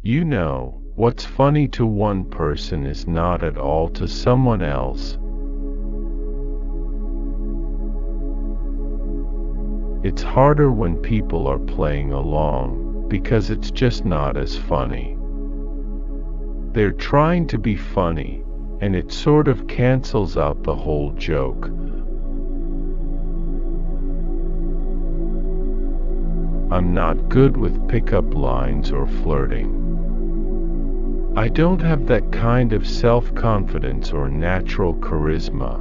You know, what's funny to one person is not at all to someone else. It's harder when people are playing along, because it's just not as funny. They're trying to be funny, and it sort of cancels out the whole joke. I'm not good with pickup lines or flirting. I don't have that kind of self-confidence or natural charisma.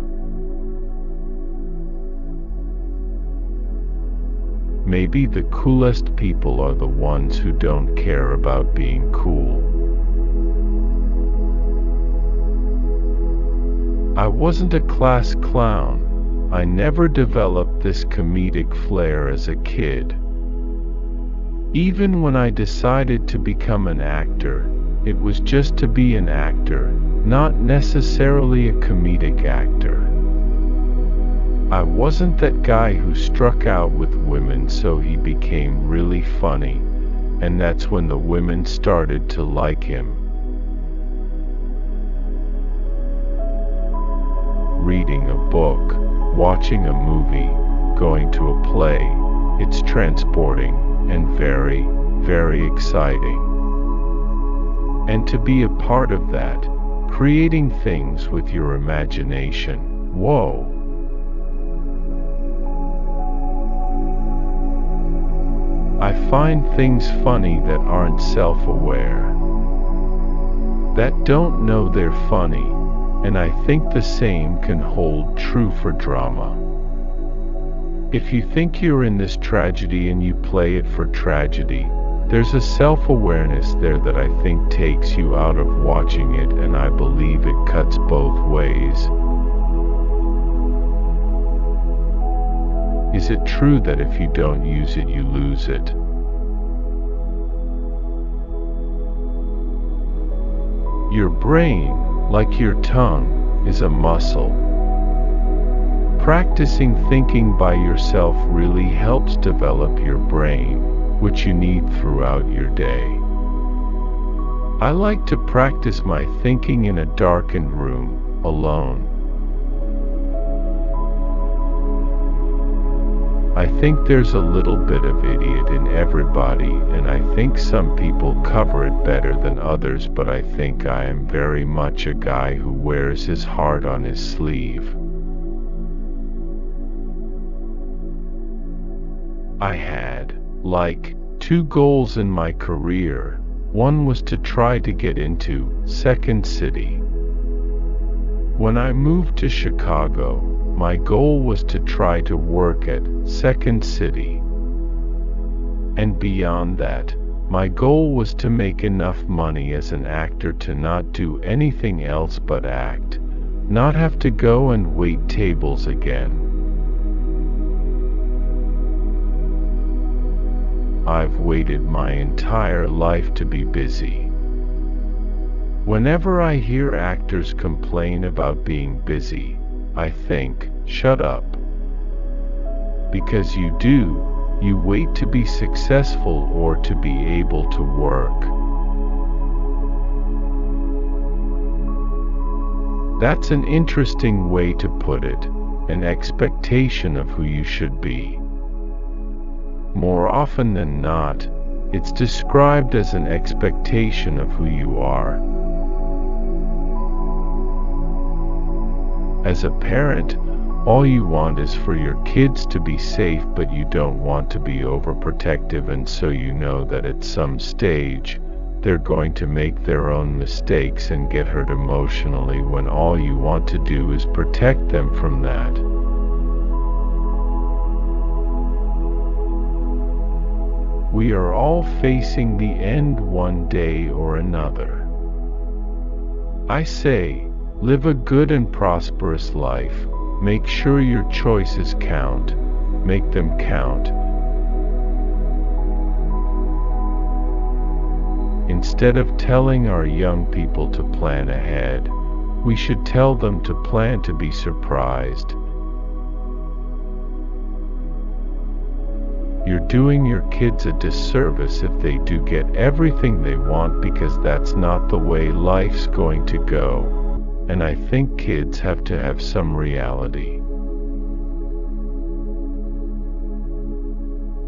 Maybe the coolest people are the ones who don't care about being cool. I wasn't a class clown. I never developed this comedic flair as a kid. Even when I decided to become an actor, it was just to be an actor, not necessarily a comedic actor. I wasn't that guy who struck out with women so he became really funny, and that's when the women started to like him. Reading a book, watching a movie, going to a play, it's transporting and very, very exciting. And to be a part of that, creating things with your imagination, whoa. I find things funny that aren't self-aware, that don't know they're funny, and I think the same can hold true for drama. If you think you're in this tragedy and you play it for tragedy, there's a self-awareness there that I think takes you out of watching it, and I believe it cuts both ways. Is it true that if you don't use it, you lose it? Your brain, like your tongue, is a muscle. Practicing thinking by yourself really helps develop your brain, which you need throughout your day. I like to practice my thinking in a darkened room, alone. I think there's a little bit of idiot in everybody, and I think some people cover it better than others, but I think I am very much a guy who wears his heart on his sleeve. I had, like, 2 goals in my career. One was to try to get into Second City. When I moved to Chicago, my goal was to try to work at Second City. And beyond that, my goal was to make enough money as an actor to not do anything else but act, not have to go and wait tables again. I've waited my entire life to be busy. Whenever I hear actors complain about being busy, I think, shut up. Because you do, you wait to be successful or to be able to work. That's an interesting way to put it, an expectation of who you should be. More often than not, it's described as an expectation of who you are. As a parent, all you want is for your kids to be safe, but you don't want to be overprotective, and so you know that at some stage, they're going to make their own mistakes and get hurt emotionally, when all you want to do is protect them from that. We are all facing the end one day or another. I say, live a good and prosperous life. Make sure your choices count. Make them count. Instead of telling our young people to plan ahead, we should tell them to plan to be surprised. you're doing your kids a disservice if they do get everything they want, because that's not the way life's going to go. And I think kids have to have some reality.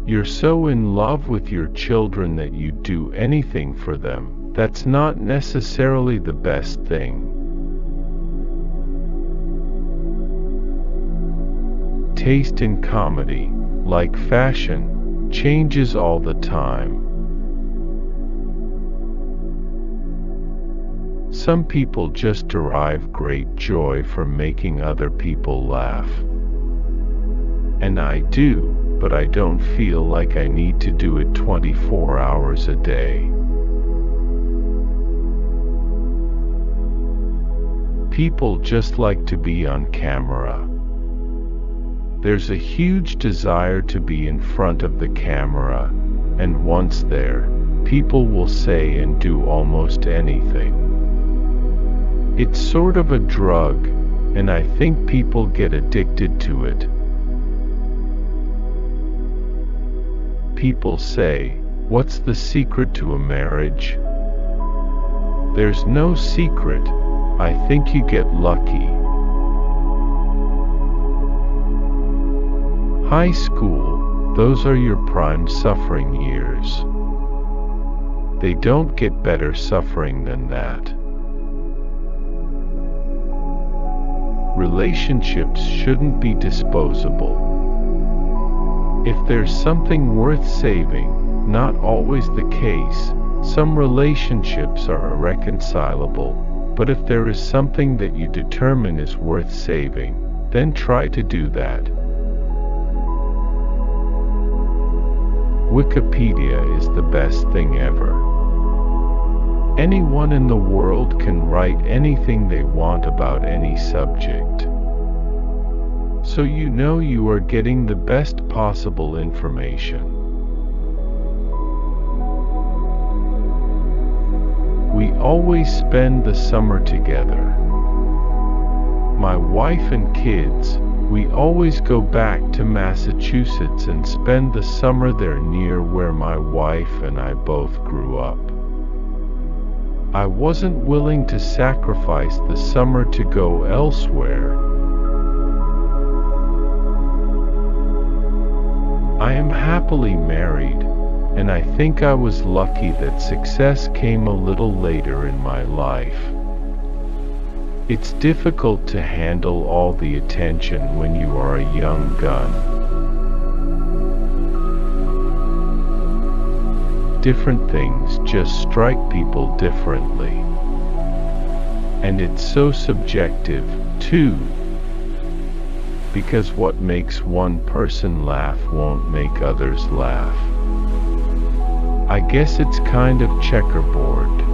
You're so in love with your children that you'd do anything for them. That's not necessarily the best thing. Taste in comedy, like fashion, changes all the time. Some people just derive great joy from making other people laugh. And I do, but I don't feel like I need to do it 24 hours a day. People just like to be on camera. There's a huge desire to be in front of the camera, and once there, people will say and do almost anything. It's sort of a drug, and I think people get addicted to it. People say, "What's the secret to a marriage?" There's no secret. I think you get lucky. High school, those are your prime suffering years. They don't get better suffering than that. Relationships shouldn't be disposable. If there's something worth saving, not always the case, some relationships are irreconcilable, but if there is something that you determine is worth saving, then try to do that. Wikipedia is the best thing ever. Anyone in the world can write anything they want about any subject. So you know you are getting the best possible information. We always spend the summer together. My wife and kids, we always go back to Massachusetts and spend the summer there near where my wife and I both grew up. I wasn't willing to sacrifice the summer to go elsewhere. I am happily married, and I think I was lucky that success came a little later in my life. It's difficult to handle all the attention when you are a young gun. Different things just strike people differently. And it's so subjective, too. Because what makes one person laugh won't make others laugh. I guess it's kind of checkerboard.